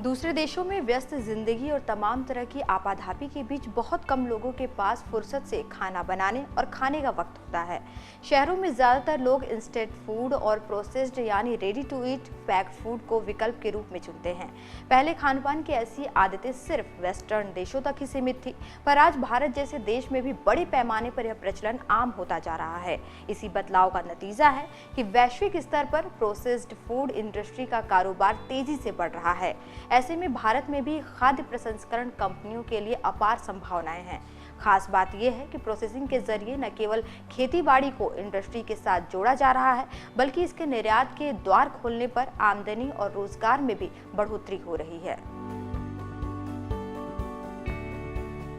दूसरे देशों में व्यस्त जिंदगी और तमाम तरह की आपाधापी के बीच बहुत कम लोगों के पास फुर्सत से खाना बनाने और खाने का वक्त होता है। शहरों में ज्यादातर लोग इंस्टेंट फूड और प्रोसेस्ड यानी ready to eat packed food को विकल्प के रूप में चुनते हैं। पहले खान पान की ऐसी आदतें सिर्फ वेस्टर्न देशों तक ही सीमित थी, पर आज भारत जैसे देश में भी बड़े पैमाने पर यह प्रचलन आम होता जा रहा है। इसी बदलाव का नतीजा है कि वैश्विक स्तर पर प्रोसेस्ड फूड इंडस्ट्री का कारोबार तेजी से बढ़ रहा है। ऐसे में भारत में भी खाद्य प्रसंस्करण कंपनियों के लिए अपार संभावनाएं हैं। खास बात यह है कि प्रोसेसिंग के जरिए न केवल खेती-बाड़ी को इंडस्ट्री के साथ जोड़ा जा रहा है, बल्कि इसके निर्यात के द्वार खोलने पर आमदनी और रोजगार में भी बढ़ोतरी हो रही है।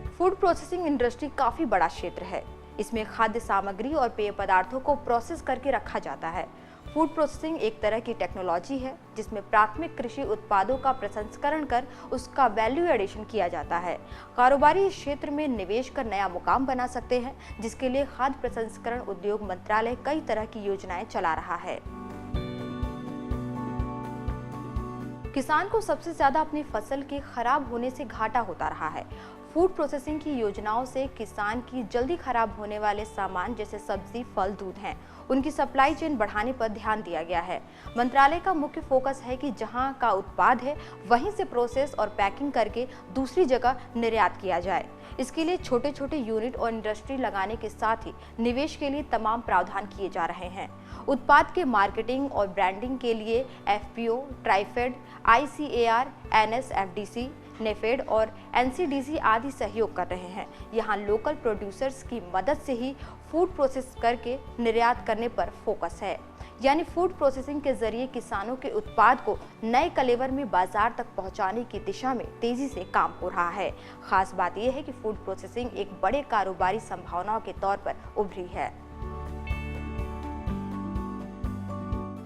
फूड प्रोसेसिंग इंडस्ट्री काफी बड़ा क्षेत्र है। इसमें खाद्य सामग्री और पेय पदार्थों को प्रोसेस करके रखा जाता है। फूड प्रोसेसिंग एक तरह की टेक्नोलॉजी है जिसमें प्राथमिक कृषि उत्पादों का प्रसंस्करण कर उसका वैल्यू एडिशन किया जाता है। कारोबारी इस क्षेत्र में निवेश कर नया मुकाम बना सकते हैं, जिसके लिए खाद्य प्रसंस्करण उद्योग मंत्रालय कई तरह की योजनाएं चला रहा है। किसान को सबसे ज्यादा अपनी फसल के खराब होने से घाटा होता रहा है। फूड प्रोसेसिंग की योजनाओं से किसान की जल्दी खराब होने वाले सामान जैसे सब्जी, फल, दूध हैं, उनकी सप्लाई चेन बढ़ाने पर ध्यान दिया गया है। मंत्रालय का मुख्य फोकस है कि जहां का उत्पाद है वहीं से प्रोसेस और पैकिंग करके दूसरी जगह निर्यात किया जाए। इसके लिए छोटे छोटे यूनिट और इंडस्ट्री लगाने के साथ ही निवेश के लिए तमाम प्रावधान किए जा रहे हैं। उत्पाद के मार्केटिंग और ब्रांडिंग के लिए FPO, TRIFED, ICAR, NSFDC, NAFED और NCDC आदि सहयोग कर रहे हैं। यहाँ लोकल प्रोड्यूसर्स की मदद से ही फूड प्रोसेस करके निर्यात करने पर फोकस है। यानी फूड प्रोसेसिंग के जरिए किसानों के उत्पाद को नए कलेवर में बाजार तक पहुंचाने की दिशा में तेजी से काम हो रहा है। खास बात यह है कि फूड प्रोसेसिंग एक बड़े कारोबारी संभावनाओं के तौर पर उभरी है।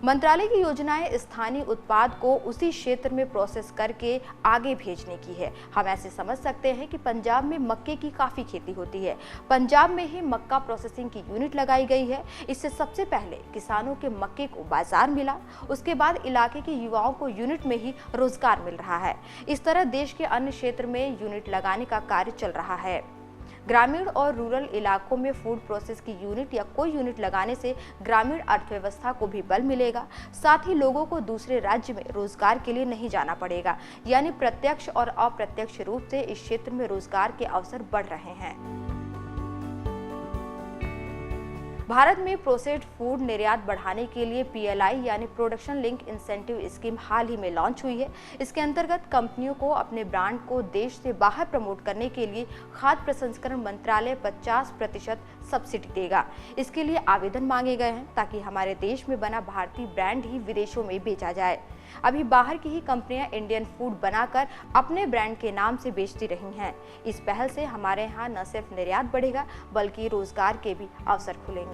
मंत्रालय की योजनाएं स्थानीय उत्पाद को उसी क्षेत्र में प्रोसेस करके आगे भेजने की है। हम ऐसे समझ सकते हैं कि पंजाब में मक्के की काफी खेती होती है। पंजाब में ही मक्का प्रोसेसिंग की यूनिट लगाई गई है। इससे सबसे पहले किसानों के मक्के को बाजार मिला, उसके बाद इलाके के युवाओं को यूनिट में ही रोजगार मिल रहा है। इस तरह देश के अन्य क्षेत्र में यूनिट लगाने का कार्य चल रहा है। ग्रामीण और रूरल इलाकों में फूड प्रोसेस की यूनिट या कोई यूनिट लगाने से ग्रामीण अर्थव्यवस्था को भी बल मिलेगा। साथ ही लोगों को दूसरे राज्य में रोजगार के लिए नहीं जाना पड़ेगा। यानी प्रत्यक्ष और अप्रत्यक्ष रूप से इस क्षेत्र में रोजगार के अवसर बढ़ रहे हैं। भारत में प्रोसेस्ड फूड निर्यात बढ़ाने के लिए PLI यानी प्रोडक्शन लिंक इंसेंटिव स्कीम हाल ही में लॉन्च हुई है। इसके अंतर्गत कंपनियों को अपने ब्रांड को देश से बाहर प्रमोट करने के लिए खाद्य प्रसंस्करण मंत्रालय 50% सब्सिडी देगा। इसके लिए आवेदन मांगे गए हैं ताकि हमारे देश में बना भारतीय ब्रांड ही विदेशों में बेचा जाए। अभी बाहर की ही कंपनियां इंडियन फूड बनाकर अपने ब्रांड के नाम से बेचती रही हैं। इस पहल से हमारे यहाँ न सिर्फ निर्यात बढ़ेगा बल्कि रोजगार के भी अवसर खुलेंगे।